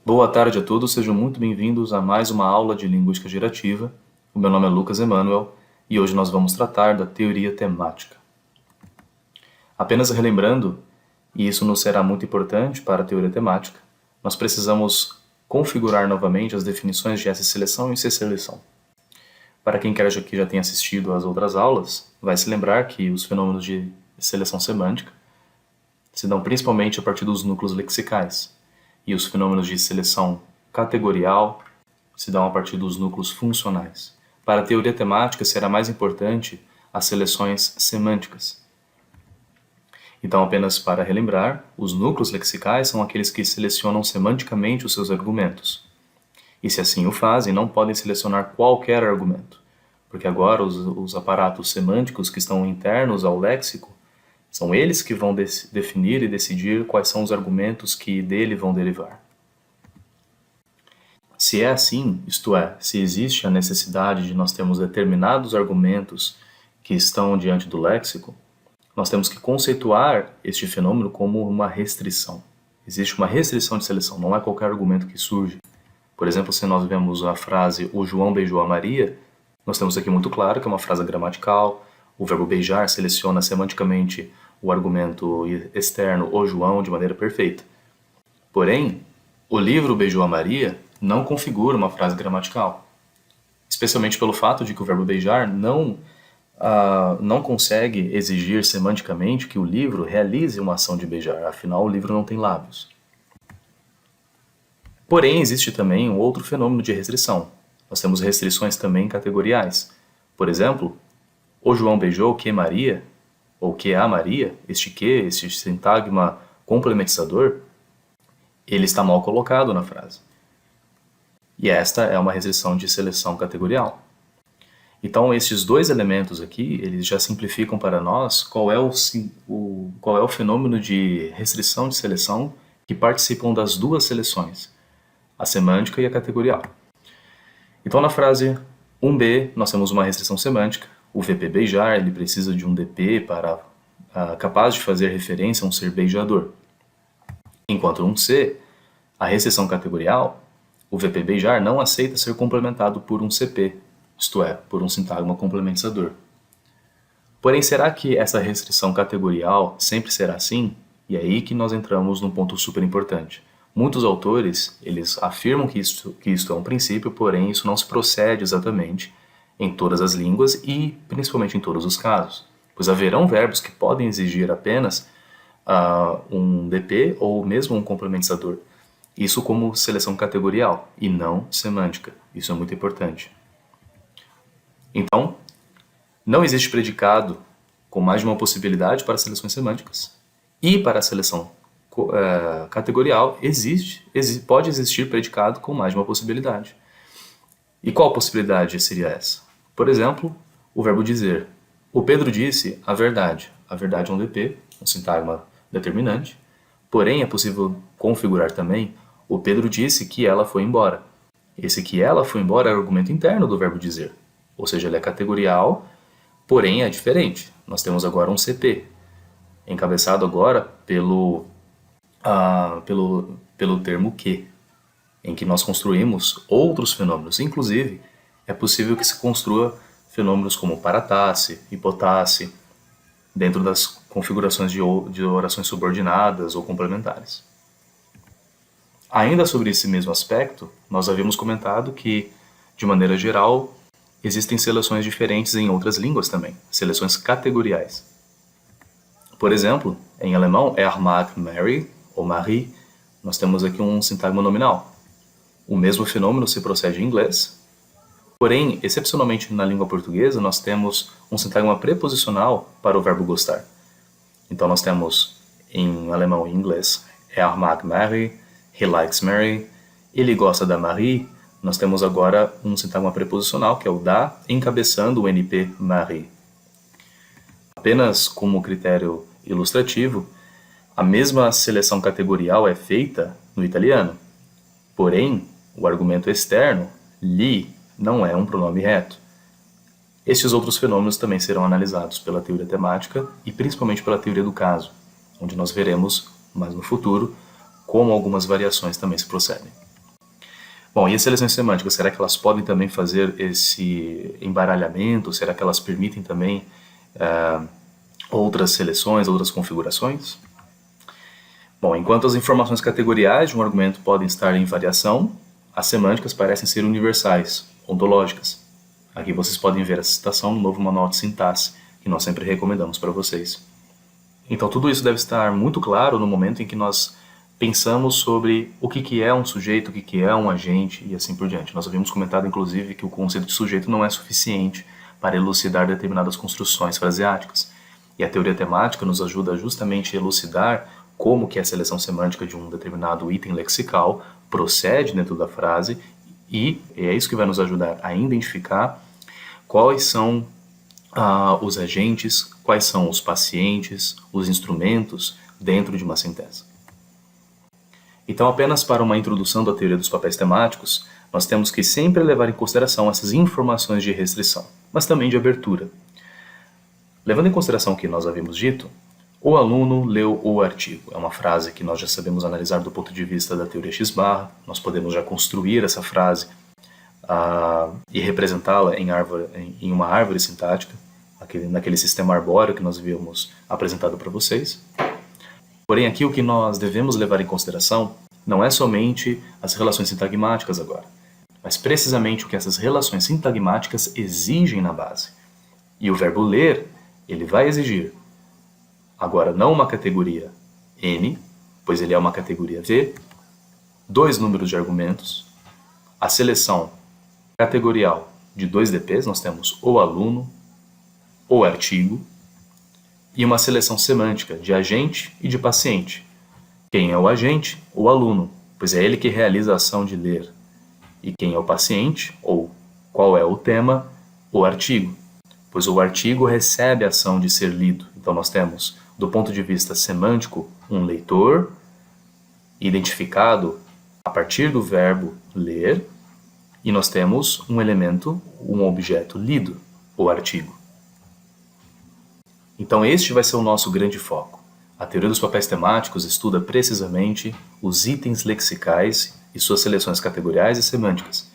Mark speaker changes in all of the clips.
Speaker 1: Boa tarde a todos, sejam muito bem-vindos a mais uma aula de Linguística Gerativa. O meu nome é Lucas Emanuel e hoje nós vamos tratar da teoria temática. Apenas relembrando, e isso nos será muito importante para a teoria temática, nós precisamos configurar novamente as definições de S-seleção e C-seleção. Para quem quer que já tenha assistido às outras aulas, vai se lembrar que os fenômenos de seleção semântica se dão principalmente a partir dos núcleos lexicais, e os fenômenos de seleção categorial se dão a partir dos núcleos funcionais. Para a teoria temática será mais importante as seleções semânticas. Então, apenas para relembrar, os núcleos lexicais são aqueles que selecionam semanticamente os seus argumentos. E se assim o fazem, não podem selecionar qualquer argumento, porque agora os aparatos semânticos que estão internos ao léxico são eles que vão definir e decidir quais são os argumentos que dele vão derivar. Se é assim, isto é, se existe a necessidade de nós termos determinados argumentos que estão diante do léxico, nós temos que conceituar este fenômeno como uma restrição. Existe uma restrição de seleção, não é qualquer argumento que surge. Por exemplo, se nós vemos a frase "O João beijou a Maria", nós temos aqui muito claro que é uma frase gramatical, o verbo beijar seleciona semanticamente o argumento externo "O João" de maneira perfeita. Porém, "O livro beijou a Maria" não configura uma frase gramatical, especialmente pelo fato de que o verbo beijar não consegue exigir semanticamente que o livro realize uma ação de beijar, afinal o livro não tem lábios. Porém, existe também um outro fenômeno de restrição. Nós temos restrições também categoriais. Por exemplo, "O João beijou que Maria", ou "que a Maria", este sintagma complementizador, ele está mal colocado na frase. E esta é uma restrição de seleção categorial. Então, estes dois elementos aqui, eles já simplificam para nós qual é o fenômeno de restrição de seleção que participam das duas seleções, a semântica e a categorial. Então, na frase 1b, nós temos uma restrição semântica. O VP beijar, ele precisa de um DP capaz de fazer referência a um ser beijador. Enquanto 1c, a restrição categorial, o VP beijar não aceita ser complementado por um CP, isto é, por um sintagma complementizador. Porém, será que essa restrição categorial sempre será assim? E é aí que nós entramos num ponto super importante. Muitos autores, eles afirmam que isto é um princípio, porém isso não se procede exatamente em todas as línguas e principalmente em todos os casos, pois haverão verbos que podem exigir apenas um DP ou mesmo um complementizador. Isso como seleção categorial e não semântica. Isso é muito importante. Então, não existe predicado com mais de uma possibilidade para seleções semânticas. E para a seleção categorial, pode existir predicado com mais de uma possibilidade. E qual possibilidade seria essa? Por exemplo, o verbo dizer. O Pedro disse a verdade. A verdade é um DP, um sintagma determinante. Porém, é possível configurar também o Pedro disse que ela foi embora. Esse que ela foi embora é o argumento interno do verbo dizer. Ou seja, ele é categorial, porém é diferente. Nós temos agora um CP, encabeçado agora pelo termo que, em que nós construímos outros fenômenos. Inclusive, é possível que se construa fenômenos como paratasse, hipotasse, dentro das configurações de orações subordinadas ou complementares. Ainda sobre esse mesmo aspecto, nós havíamos comentado que, de maneira geral, existem seleções diferentes em outras línguas também, seleções categoriais. Por exemplo, em alemão, mag Mary ou Marie, nós temos aqui um sintagma nominal. O mesmo fenômeno se procede em inglês, porém, excepcionalmente na língua portuguesa, nós temos um sintagma preposicional para o verbo gostar. Então nós temos em alemão e inglês, mag Mary, he likes Mary, ele gosta da Marie. Nós temos agora um sintagma preposicional, que é o da, encabeçando o NP Marie. Apenas como critério ilustrativo, a mesma seleção categorial é feita no italiano. Porém, o argumento externo, li, não é um pronome reto. Estes outros fenômenos também serão analisados pela teoria temática e principalmente pela teoria do caso, onde nós veremos mais no futuro como algumas variações também se procedem. Bom, e as seleções semânticas, será que elas podem também fazer esse embaralhamento? Será que elas permitem também outras seleções, outras configurações? Bom, enquanto as informações categoriais de um argumento podem estar em variação, as semânticas parecem ser universais, ontológicas. Aqui vocês podem ver a citação no novo manual de sintaxe, que nós sempre recomendamos para vocês. Então tudo isso deve estar muito claro no momento em que nós pensamos sobre o que é um sujeito, o que é um agente e assim por diante. Nós havíamos comentado, inclusive, que o conceito de sujeito não é suficiente para elucidar determinadas construções fraseáticas. E a teoria temática nos ajuda justamente a elucidar como que a seleção semântica de um determinado item lexical procede dentro da frase, e é isso que vai nos ajudar a identificar quais são os agentes, quais são os pacientes, os instrumentos dentro de uma sentença. Então, apenas para uma introdução da teoria dos papéis temáticos, nós temos que sempre levar em consideração essas informações de restrição, mas também de abertura. Levando em consideração o que nós havíamos dito, o aluno leu o artigo. É uma frase que nós já sabemos analisar do ponto de vista da teoria X-, nós podemos já construir essa frase e representá-la em uma árvore sintática, naquele sistema arbóreo que nós havíamos apresentado para vocês. Porém, aqui o que nós devemos levar em consideração não é somente as relações sintagmáticas agora, mas precisamente o que essas relações sintagmáticas exigem na base. E o verbo ler, ele vai exigir, agora não uma categoria N, pois ele é uma categoria V, 2 números de argumentos, a seleção categorial de 2 DPs, nós temos o aluno, o artigo, e uma seleção semântica de agente e de paciente. Quem é o agente? O aluno, pois é ele que realiza a ação de ler. E quem é o paciente, ou qual é o tema? O artigo, pois o artigo recebe a ação de ser lido. Então nós temos, do ponto de vista semântico, um leitor, identificado a partir do verbo ler, e nós temos um elemento, um objeto lido, o artigo. Então este vai ser o nosso grande foco. A teoria dos papéis temáticos estuda precisamente os itens lexicais e suas seleções categoriais e semânticas.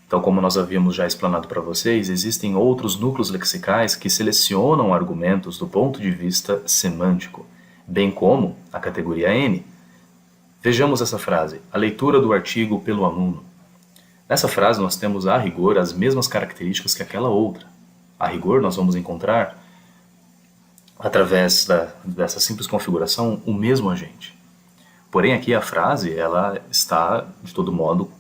Speaker 1: Então, como nós havíamos já explanado para vocês, existem outros núcleos lexicais que selecionam argumentos do ponto de vista semântico, bem como a categoria N. Vejamos essa frase, a leitura do artigo pelo aluno. Nessa frase nós temos, a rigor, as mesmas características que aquela outra. A rigor nós vamos encontrar, através dessa simples configuração, o mesmo agente. Porém, aqui a frase ela está, de todo modo,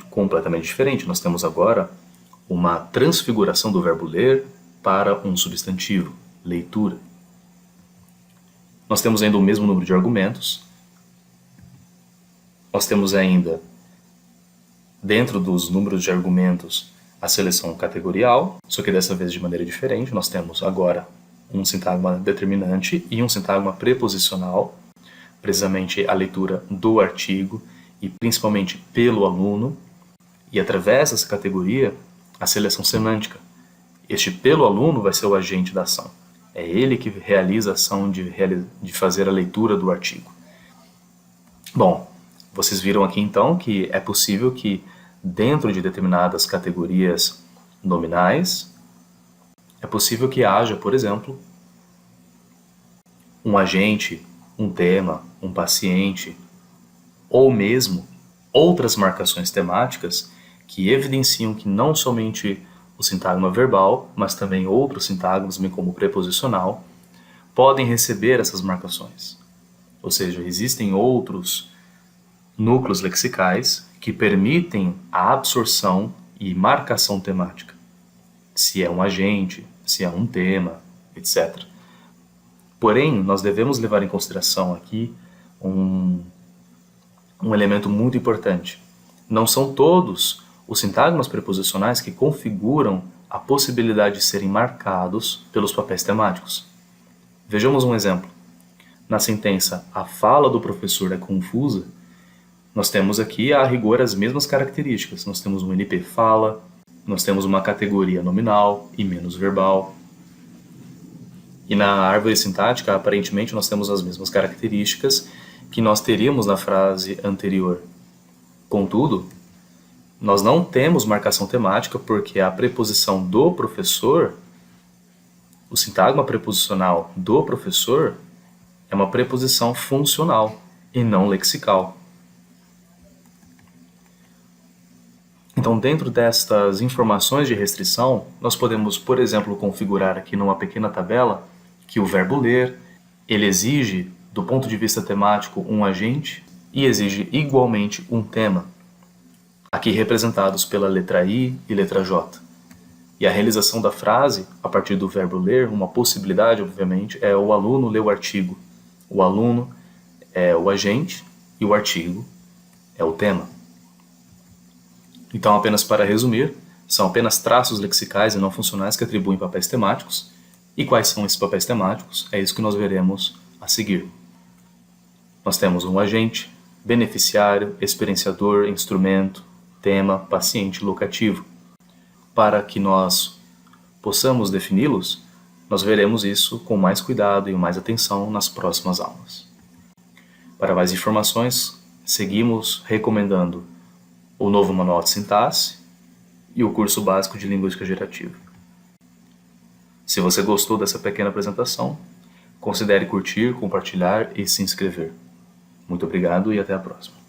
Speaker 1: completamente diferente. Nós temos agora uma transfiguração do verbo ler para um substantivo, leitura. Nós temos ainda o mesmo número de argumentos. Nós temos ainda, dentro dos números de argumentos, a seleção categorial, só que dessa vez de maneira diferente. Nós temos agora um sintagma determinante e um sintagma preposicional, precisamente a leitura do artigo e principalmente pelo aluno, e através dessa categoria, a seleção semântica. Este pelo aluno vai ser o agente da ação. É ele que realiza a ação de fazer a leitura do artigo. Bom, vocês viram aqui então que é possível que dentro de determinadas categorias nominais, é possível que haja, por exemplo, um agente, um tema, um paciente, ou mesmo outras marcações temáticas que evidenciam que não somente o sintagma verbal, mas também outros sintagmas, bem como o preposicional, podem receber essas marcações. Ou seja, existem outros núcleos lexicais que permitem a absorção e marcação temática. Se é um agente, se é um tema, etc. Porém, nós devemos levar em consideração aqui um elemento muito importante. Não são todos os sintagmas preposicionais que configuram a possibilidade de serem marcados pelos papéis temáticos. Vejamos um exemplo. Na sentença "a fala do professor é confusa", nós temos aqui, a rigor, as mesmas características. Nós temos um NP fala, nós temos uma categoria nominal e menos verbal. E na árvore sintática, aparentemente, nós temos as mesmas características que nós teríamos na frase anterior. Contudo, Nós não temos marcação temática porque a preposição do professor, o sintagma preposicional do professor, é uma preposição funcional e não lexical. Então, dentro destas informações de restrição, nós podemos, por exemplo, configurar aqui numa pequena tabela que o verbo ler, ele exige, do ponto de vista temático, um agente e exige igualmente um tema, aqui representados pela letra I e letra J. E a realização da frase, a partir do verbo ler, uma possibilidade, obviamente, é o aluno ler o artigo. O aluno é o agente e o artigo é o tema. Então, apenas para resumir, são apenas traços lexicais e não funcionais que atribuem papéis temáticos. E quais são esses papéis temáticos? É isso que nós veremos a seguir. Nós temos um agente, beneficiário, experienciador, instrumento, tema, paciente, locativo. Para que nós possamos defini-los, nós veremos isso com mais cuidado e mais atenção nas próximas aulas. Para mais informações, seguimos recomendando o novo Manual de Sintaxe e o curso básico de Linguística Gerativa. Se você gostou dessa pequena apresentação, considere curtir, compartilhar e se inscrever. Muito obrigado e até a próxima.